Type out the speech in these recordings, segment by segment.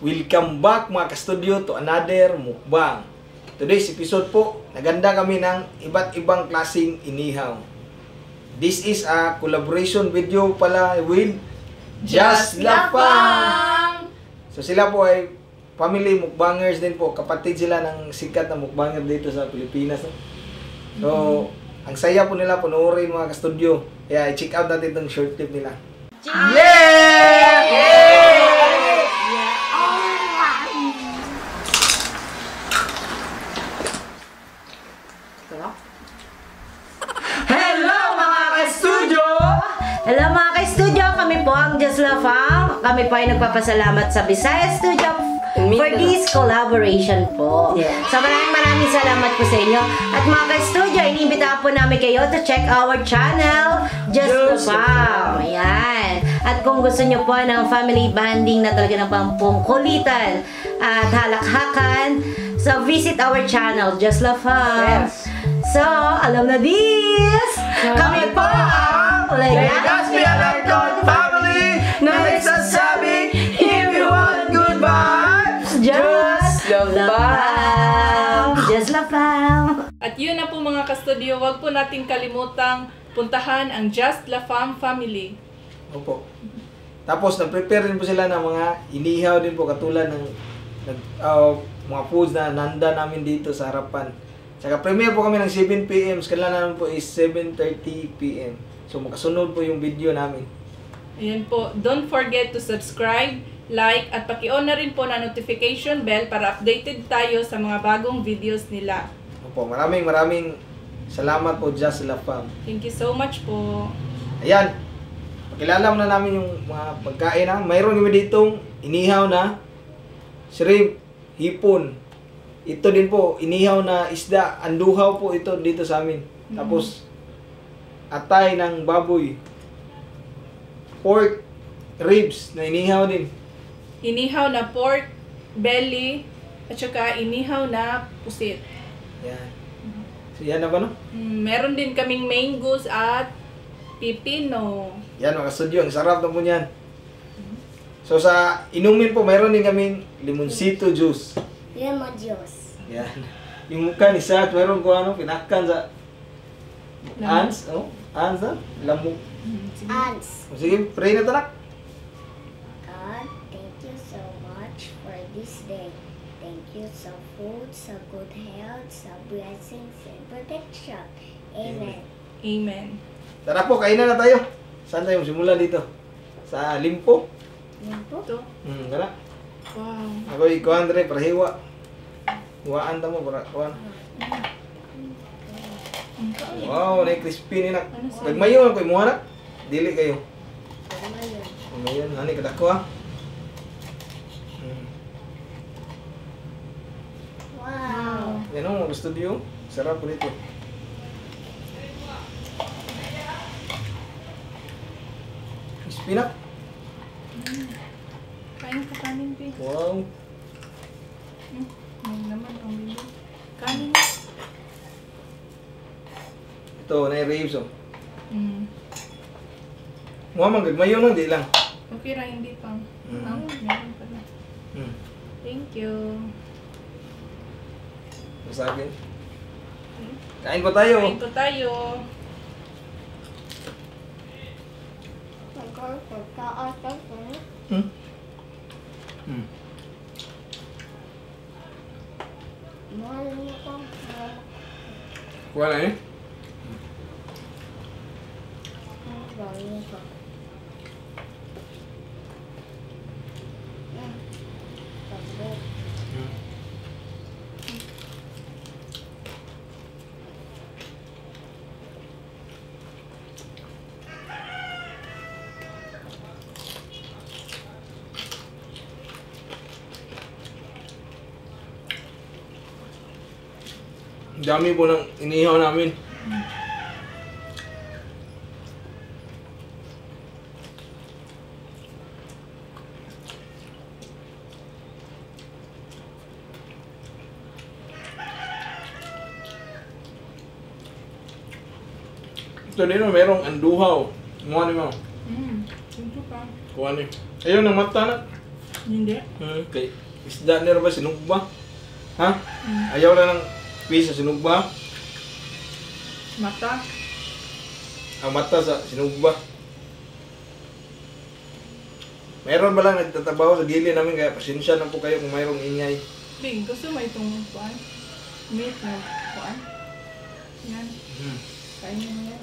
Welcome back mga ka-studio to another mukbang. Today's episode po, naganda kami ng iba't ibang klaseng inihaw. This is a collaboration video pala with Just Lapang. So sila po ay family mukbangers din po. Kapatid sila ng sikat na mukbanger dito sa Pilipinas. So, ang saya po nila panoorin mga ka-studio. Kaya i-check out natin itong short clip nila. Yeah! Hello mga ka-studio! Hello mga ka-studio! Kami po ang Just Lapang. Kami po ay nagpapasalamat sa Visayas Studio for this collaboration po. Yeah. So maraming salamat po sa inyo. At mga ka-studio, iniimbitahan po namin kayo to check our channel, Just Lapang. Ayan. At kung gusto nyo po ng family banding na talaga ng pampungkulitan at halakhakan, so visit our channel, Just Lapang. Yes. So, alam na this! Kami po ang Legazpi Alarcon family na nagsasabing, if you want good vibes, Just Lapang! Just Lapang! At yun na po mga ka-studio, wag po natin kalimutang puntahan ang Just Lapang family. Opo. Tapos, nag-prepare din po sila ng mga inihaw din po katulad ng mga foods na nanda namin dito sa harapan. Saka premiere po kami ng 7 PM. Kailan naman po is 7:30 PM. So makasunod po yung video namin. Ayan po, don't forget to subscribe, like, at paki-on na rin po na notification bell para updated tayo sa mga bagong videos nila. Opo, maraming salamat po Just Lapang. Thank you so much po. Ayan. Pakilala muna namin yung mga pagkain na. Mayroon kami ditong inihaw na shrimp, hipon. Ito din po, inihaw na isda. Anduhaw po ito dito sa amin. Tapos, atay ng baboy. Pork ribs na inihaw din. Inihaw na pork, belly, at saka inihaw na pusit. Yan. So, yan na ba no? Meron din kaming mangoes at pipino. Yan mga studio, ang sarap na po yan. So sa inumin po, mayroon din kaming limoncito juice. Lemon juice. Yan. Yung mukha ni Sat, mayroon ko pinakan sa ants, ants na? Lamok. Ants. Sige, pray na tanak. God, thank you so much for this day. Thank you sa food, sa good health, sa blessings and protection. Amen. Amen. Tara po, kainan na tayo. Saan tayo simula dito? Sa Limpo? Yan po. Ito. Tara. Wow. Ako ikuhan rin para hiwa. Hiwaan ta mo para kuhan. Wow, na crispy ni nak. Nagmayo ako imo na. Dili kayo. Ngayon, nani kadako ha. Wow. Yan o, mga studio. Sarap po dito. Crispy na. Kain ka kanin, Pi. Wow. May naman ang bibig. Kanin. Ito, na ribs oh. Muha gagmayo no, di lang. Okay ra, hindi pang. Meron pala. Thank you. Sa akin. Kain po tayo. Kain po tayo. Kuha na eh. Dami po ng inihaw namin. Ito din merong anduhaw. Kuha ni mo. Thank you pa. Kuha ni. Ayun ang mata na. Hindi. Kay isda nila ba sinugba? Ha? Ayaw na ng pisa sinugba? Mata. Ang mata sa sinugba. Mayroon ba lang nagtatabaho sa gilid namin kaya pasensya na po kayo kung mayroong ingay. Bing, gusto mo itong kuan? Meat na kuan? Yan. Kainin mo yan.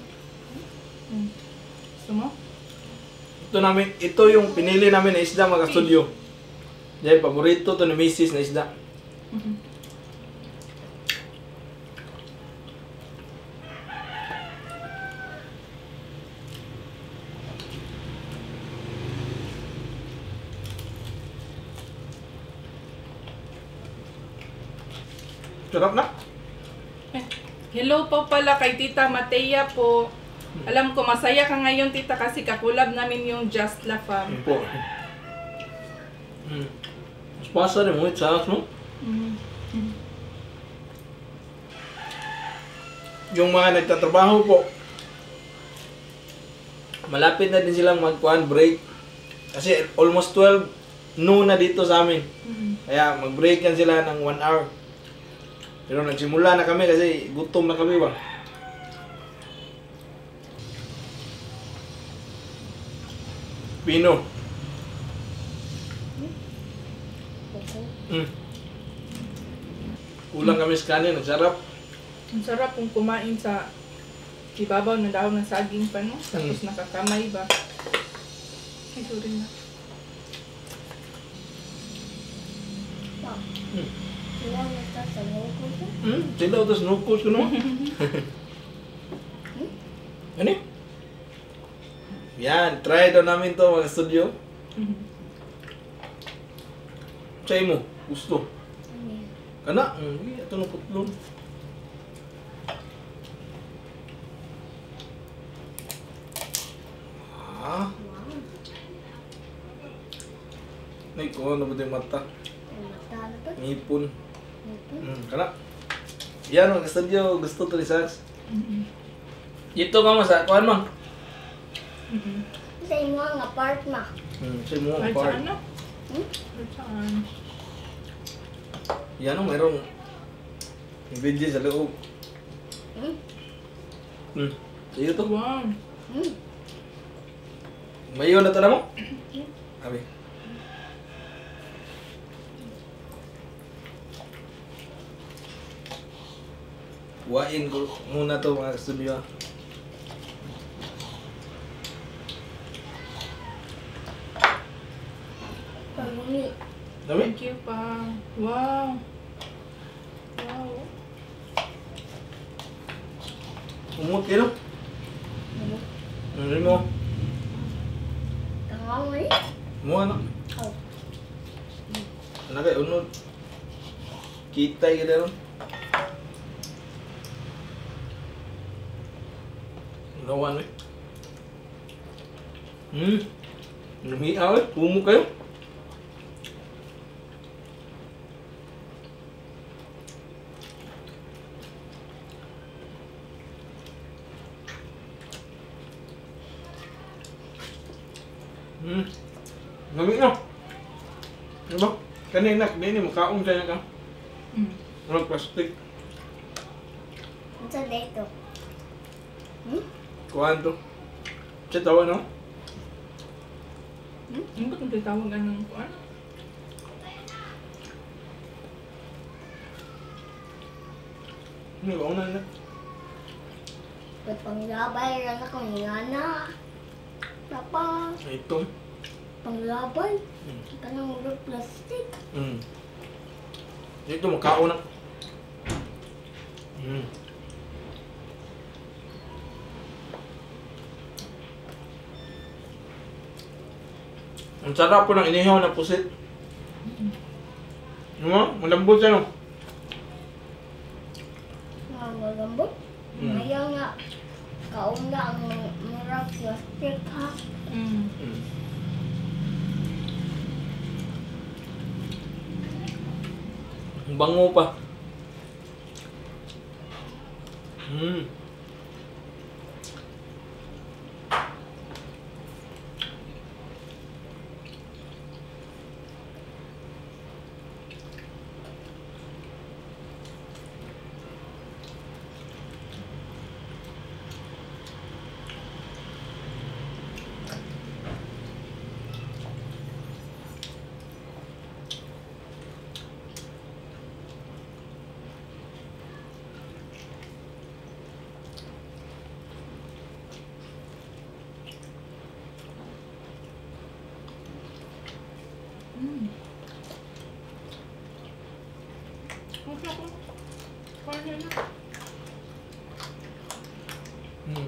Gusto mo? Ito yung pinili namin na isda mga studio. Dahil paborito to ni Mrs. na isda. Sarap na. Hello po pala kay Tita Matea po. Alam ko masaya ka ngayon tita kasi kakulab namin yung Just La Fam. Yun po. Mas pasa rin mo, sa mo. Yung mga nagtatrabaho po, malapit na din silang mag-kuhan break. Kasi almost 12 noon na dito sa amin. Kaya mag-break yan sila ng 1 hour. Pero nagsimula na kami kasi gutom na kami ba. Pino. Kulang kami sa kanin, ang sarap. Ang sarap kung kumain sa ibabaw ng dahon ng saging pa, no? Tapos nakakamay ba? Ay, sorry na. Ilang nasa sa loko ko? Sila utos nukos ko naman. Ano? Yan, try daw namin to mga studio. Try mo, gusto. Kana, ito na putlong. Ay, kung ano ba yung mata? Matalo to? Ngipon. Kana. Yan mga studio, gusto to ni Sax. Ito ka mo sa kuhan mo. Sa imo nga part ma. Sa mo Ay, ang part. saan, no? Ay, saan? Yan o, mayroong video sa loob. Sa'yo to. Wow. Mayo na to na mo? Abi. Kuhain ko muna to mga studio. Pagumi. Dami? Thank you pa. Wow. Wow. Umot kayo? Ano mo? Tangaw mo eh. Mo ano? Oh. Ano kayo? Unod? Kitay ka na ron? Lawan eh. Lumiaw eh. Pumo kayo. Lamig na. Diba? Kanina, hindi makaon kaya ka. Walang plastic. Ano sa dito? Kuhaan to. Siya tawa no? Ano ba itong titawagan ng kuan? Ano ba una na? Ba't panglabay lang ako hingana? Papa, Ito. panglabay? Ka nang ulo plastic. Ito makaon na. Ang sarap po ng inihaw na pusit. Ano mo? Malambot siya no? Mga malambot. Ayaw nga. Kauna ang murag plastic ha. Ang bango pa.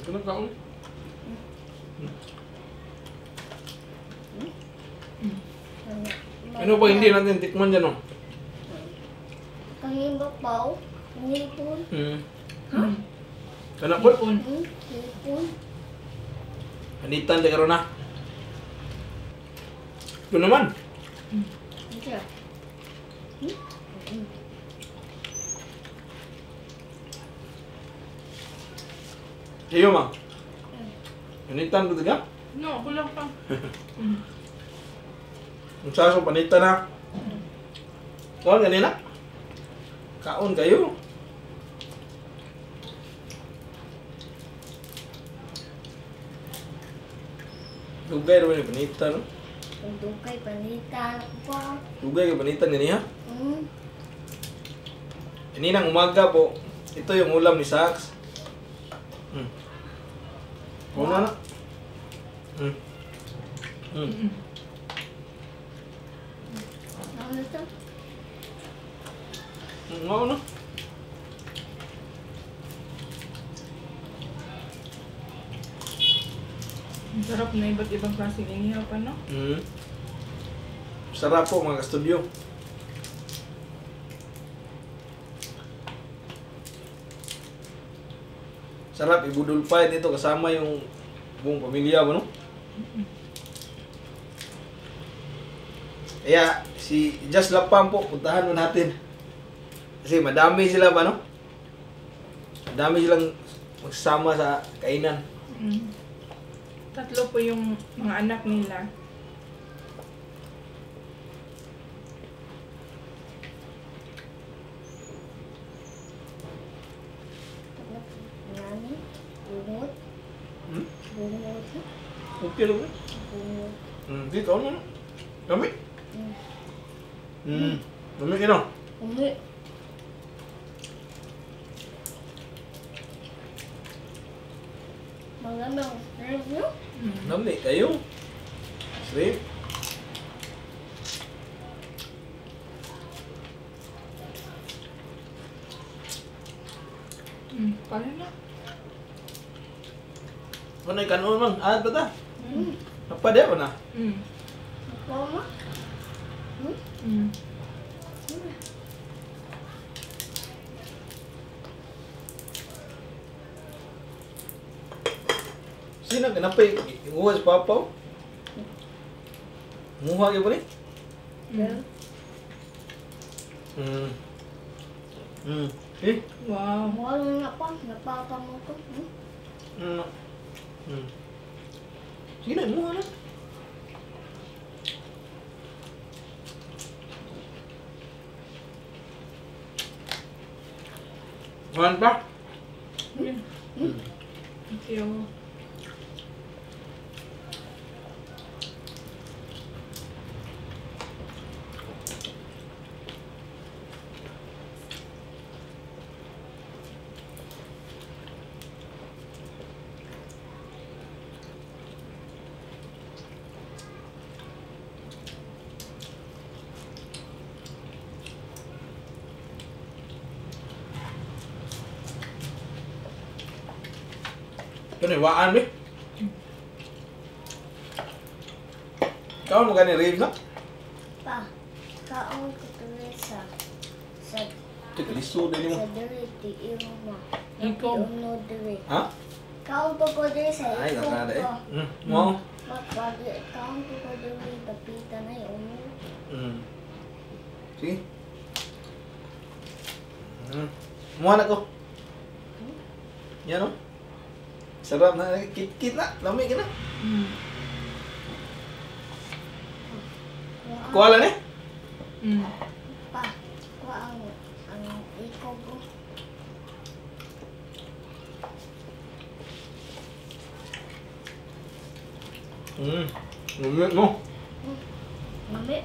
Kenapa kamu? Ano ba hindi natin tikman dyan, oh? Kanina bau, nilipon. Kana po? Nilipon. Panitan di karon na. Ito naman. Siya. Iyo, ma. Panitan ko tiga? No, kulang pa. Ang saso, panitan na. Kaon ganina? Kaon kayo. Dugay naman yung panitan, no? Kung dukay panitan ako pa. Dugay yung panitan ganina. Hmm. Kaninang umaga po, ito yung ulam ni Sax. Kung na. Ano ito? Ano? Ang sarap na iba't ibang klaseng inihaw pa, no? Sarap po mga ka-studio. Sarap, ibudol pa dito kasama yung buong pamilya mo, no? Kaya, si Just Lapam po, puntahan mo natin. Kasi madami sila ba, no? Madami silang magsama sa kainan. Tatlo po yung mga anak nila. Nani? Bungot? Bungot? Okay lang, Bungot. Di, kaon na, no? Dami? Dami ka, no? Umi. Magandang review? Dami kayo. Shrimp. Kaya na. Ano yung kanon man? Aad ba ta? Apa dia pa na? Ikaw mo? Sino kenapa iwas papa? Muha ke boleh? Wow. Wala nga pa. Napapa mo ko. Sino muha na? Muhan pa? Thank you. Ito na, waan eh. Ikaw mo gani rave na? Pa. Kaon ko tuloy sa Ito, kaliso din mo. diri di iro mo. Ikaw. Uno diri. Ha? Kaon po ko diri sa Ay, iko nakada eh. ko. Mo? Kaon po ko diri tapita na yung Sige. Muha na ko. Yan o. Sarap na. Kit-kit na. Lami ka na. Kuha lang eh. Pa. Kuha ang iko ko. Lumit mo. Mami.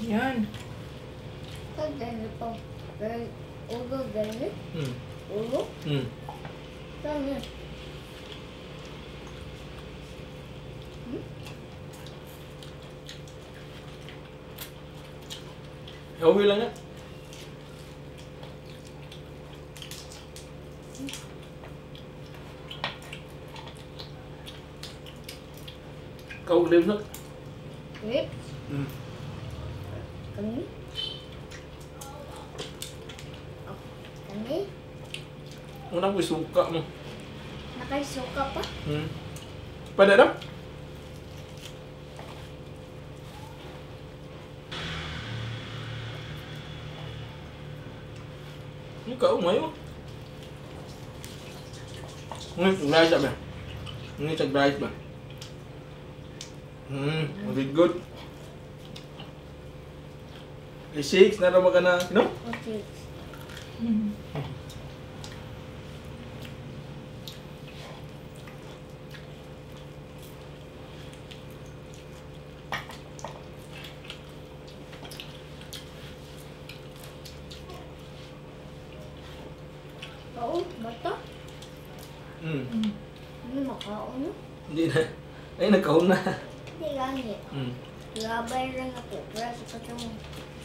Yan. Dali po. Dali. Ulo dali. Ulo. Dali. Kawi lang yan. Kawi lang yan. Wait, Hmm. kami. Oh, kami. Unang ko suka mo. Nakaisuka pa. Hmm. Pada daw? Ikaw, mayo. Ngunit, rice ba? Ngunit, rice ba? Very good. I6, narama ka na, no? Okay. Oo, bata. Hindi makaon no? Hindi na. Ay, nagkahon na. Hindi ganit. Labay lang ako. Pero sa katong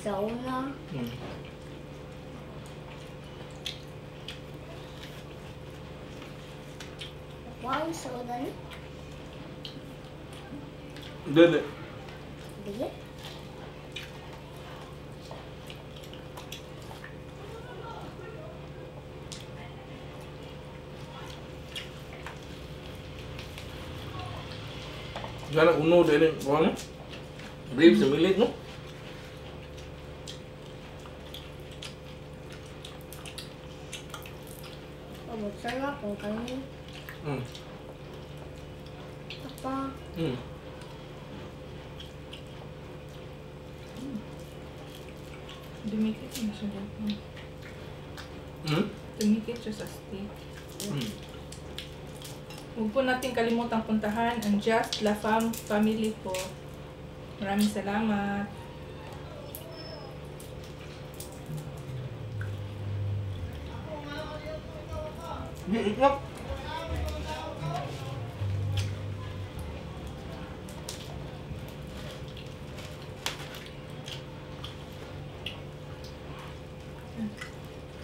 sauna. Wow, soda ni. Dali. Sige. Gana uno dali. Ano? Ribs sa milit, no? Masarap ang kanin. Apa? Dumikit na siya dyan. Dumikit siya sa steak. Huwag po natin kalimutang puntahan ang Just La Femme family po. Maraming salamat. Iiyak.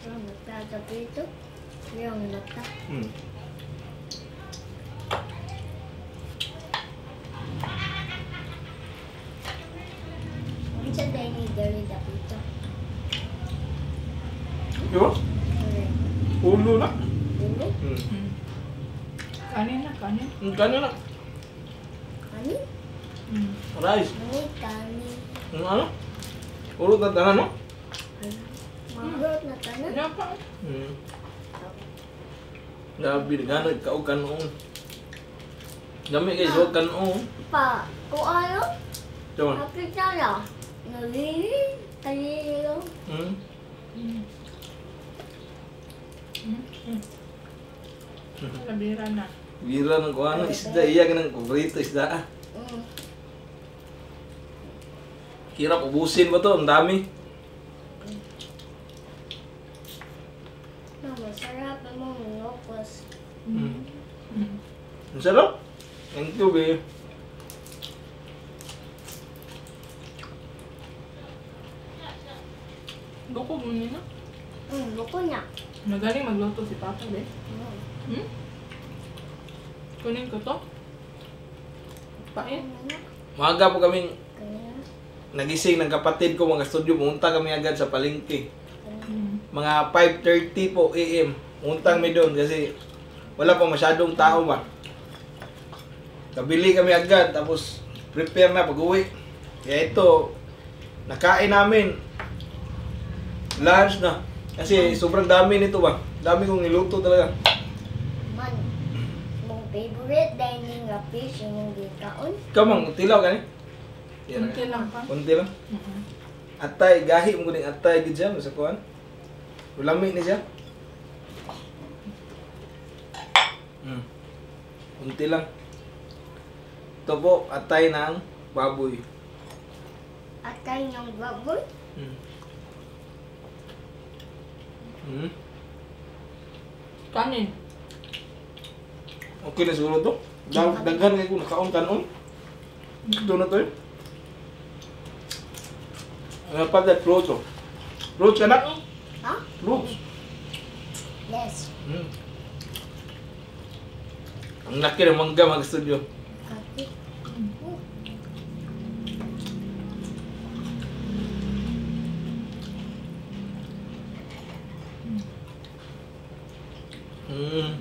Ang magtatabi ito. Yung mata. Ang sa dahil dali dapat ito. Yo, ulo na. Dili? Kanin na, kanin. Gano'n na. Kanin? Rice. May kanin. Ano? Ulo na tanan, no? Magrot na tanan. Ano pa? Grabe, gano'n ikaw kanoon. Dami kayo suwag kanoon. Pa, kung ano? Diyan. Nakita na. Nalili. Kanino. Labira na. Bira ng kuha ng isda. Iya ka ng kubrito isda. Hirap ubusin ba to? Ang dami. Masarap mo minopos. Ang sarap. Thank you, babe. Lukog mo nila. Luko na. Magaling magluto si Papa, be. Kunin ko to. Pain. Maaga po kaming Kaya. nagising ng kapatid ko mga studio. Pumunta kami agad sa palengke. Mga 5:30 po AM. Pumunta kami doon kasi wala pa masyadong tao ba. Kabili kami agad tapos prepare na pag-uwi. Kaya ito, nakain namin. Lunch na. Kasi sobrang dami nito ba. Dami kong niluto talaga. Man, mong favorite dining nga fish yung gikaon. Ikaw mang, tilaw ka ni? Kunti lang pa. Kunti lang. Atay, gahi mo kuning atay gid siya sa kuan. Ulami ni siya. Kunti lang. Ito po, atay ng baboy. At kayo yung baboy. Kanin. Okay na siguro to. Daghan kayo kung nakaon kanon. Ito na to eh. Ano pa that fruits oh. Fruits ka na? Huh? Fruits. Yes. Ang laki ng mangga mga studio. Copy. Mmm.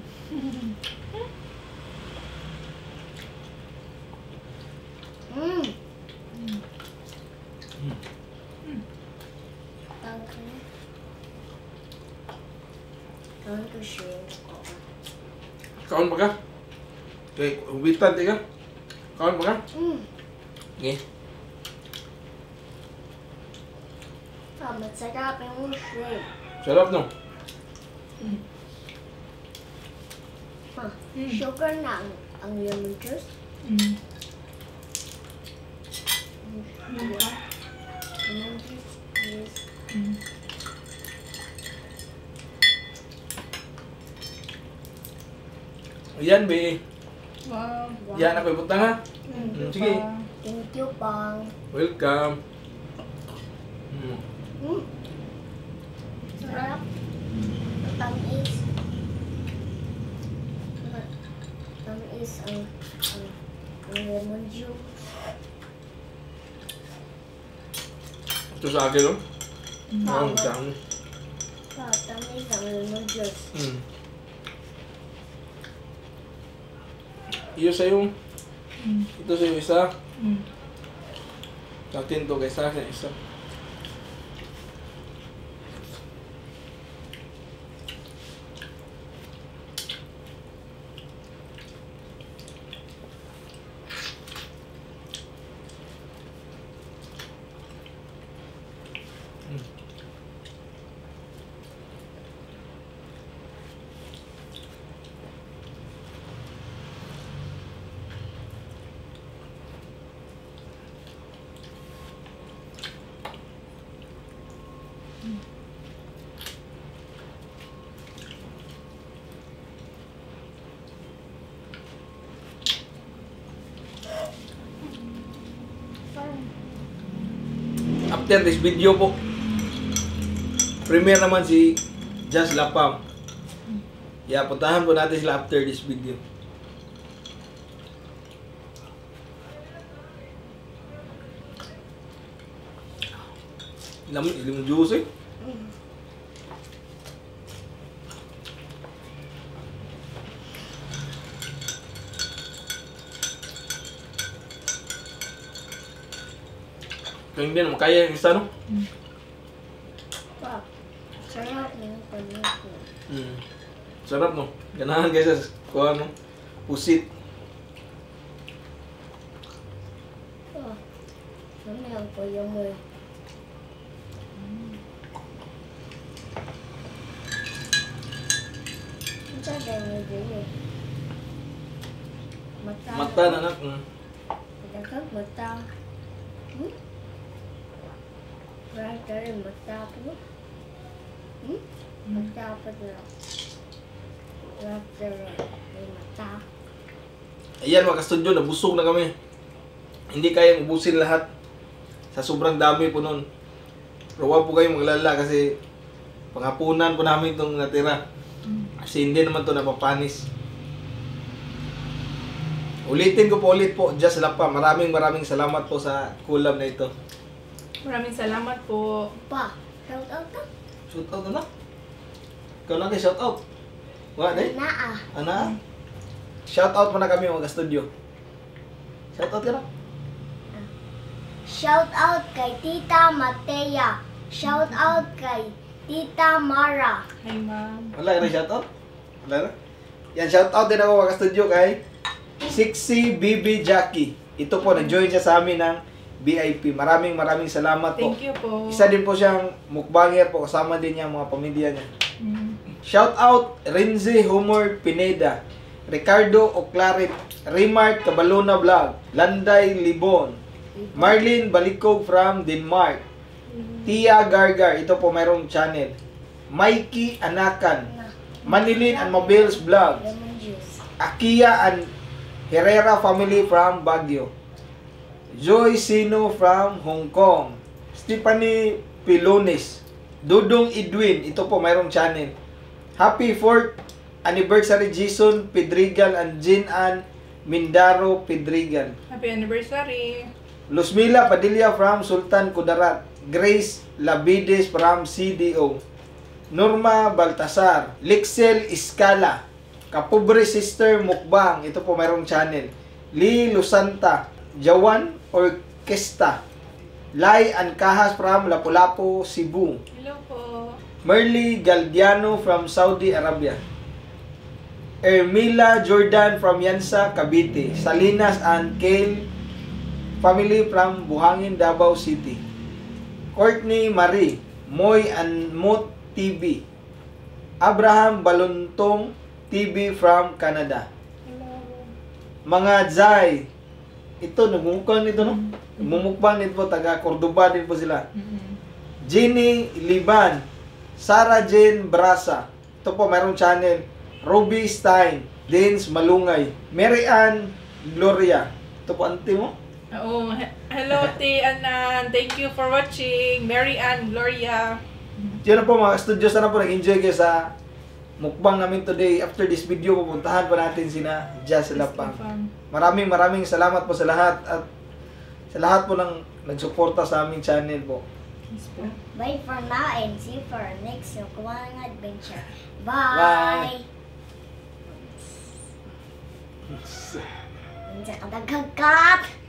Going to shrimp. Kaon ba ka? Okay, ubitan di ka? Kaon ba ka? Okay. Masarap yung shrimp. Sarap no? Sugar na ang lemon juice. Lemon juice is Ayan, be. Wow. Yan ako ibutang ha. Sige. thank you, Bang. Welcome. Sarap. Tamis. Tamis ang lemon juice. Ito sa akin, no? Ang dami. Tamis ang lemon juice. Iyo sa'yo. Ito sa'yo isa. Sa akin to, kay sa akin isa. After this video po, premiere naman si Jazz Lapam. Yeah, puntahan po natin sila after this video. Lemon juice eh. Kaya hindi naman kaya yung isa, no? Wow. Sarap ng panito. Sarap, no? Ganahan kayo sa kuha, no? Pusit. Mamaya ko yung mo. Ang sabi mo dito. Mata na, anak. Pagkakag mata. Right there, mata po. Mata po na. Right there, may mata. Ayan mga ka-studio, nabusog na kami. Hindi kayang ubusin lahat. Sa sobrang dami po nun. Pero huwag po kayong maglala kasi panghapunan po namin itong natira. Kasi hindi naman ito napapanis. Ulitin ko po ulit po, Jazz Lapam. Maraming salamat po sa collab na ito. Maraming salamat po. Pa, shout out ka? Shout out na? Ikaw lang kayo shout out. Wala eh? Naa. Ana? Shout out mo na kami mga ka-studio. Shout out ka na? Shout out kay Tita Matea. Shout out kay Tita Mara. Hi, ma'am. Wala na shout out? Wala na? Yan, shout out din ako mga ka-studio kay Sixy Bibi Jackie. Ito po, nag-join siya sa amin ng VIP. Maraming salamat po. Thank you po. Isa din po siyang mukbanger po. Kasama din niya mga pamilya niya. Shout out Renzi Humor Pineda, Ricardo Oclarit, Remart Cabalona Vlog, Landay Libon, Marlene Balikog from Denmark, Tia Gargar, ito po mayroong channel, Mikey Anakan, Manilin and Mobiles Vlogs, Lemon juice. Akia and Herrera family from Baguio, Joy Sino from Hong Kong, Stephanie Pilones. Dudong Edwin, ito po mayroong channel. Happy 4th anniversary Jason Pedrigal and Jean Ann Mindaro Pedrigal. Happy anniversary. Luzmila Padilla from Sultan Kudarat. Grace Labides from CDO. Norma Baltasar. Lixel Iscala. Kapobre Sister Mukbang. Ito po mayroong channel. Lee Lusanta. Jawan Orkesta. Lai Ancahas from Lapu-Lapu, Cebu. Hello po. Merly Galdiano from Saudi Arabia. Ermila Jordan from Yansa, Cavite. Salinas and Kale family from Buhangin, Davao City. Courtney Marie, Moy and Mot TV. Abraham Baluntong TV from Canada. Hello. Mga Zay, ito nagmumukbang nito no? Nagmumukbang nito po, taga Cordoba din po sila. Jenny Liban, Sarah Jane Brasa. Ito po mayroong channel. Ruby Stein, Dins Malungay, Mary Ann Gloria. Ito po auntie mo? Oh, hello T. Anan. Thank you for watching. Mary Ann Gloria. Yun na po mga studios, sana po nag-enjoy kayo sa mukbang namin today. After this video, pupuntahan pa natin sina Jazz Lapang. Maraming salamat po sa lahat at sa lahat po ng nagsuporta sa aming channel po. Bye for now and see you for our next mukbang adventure. Bye! Bye! Minsan ka nagkagat!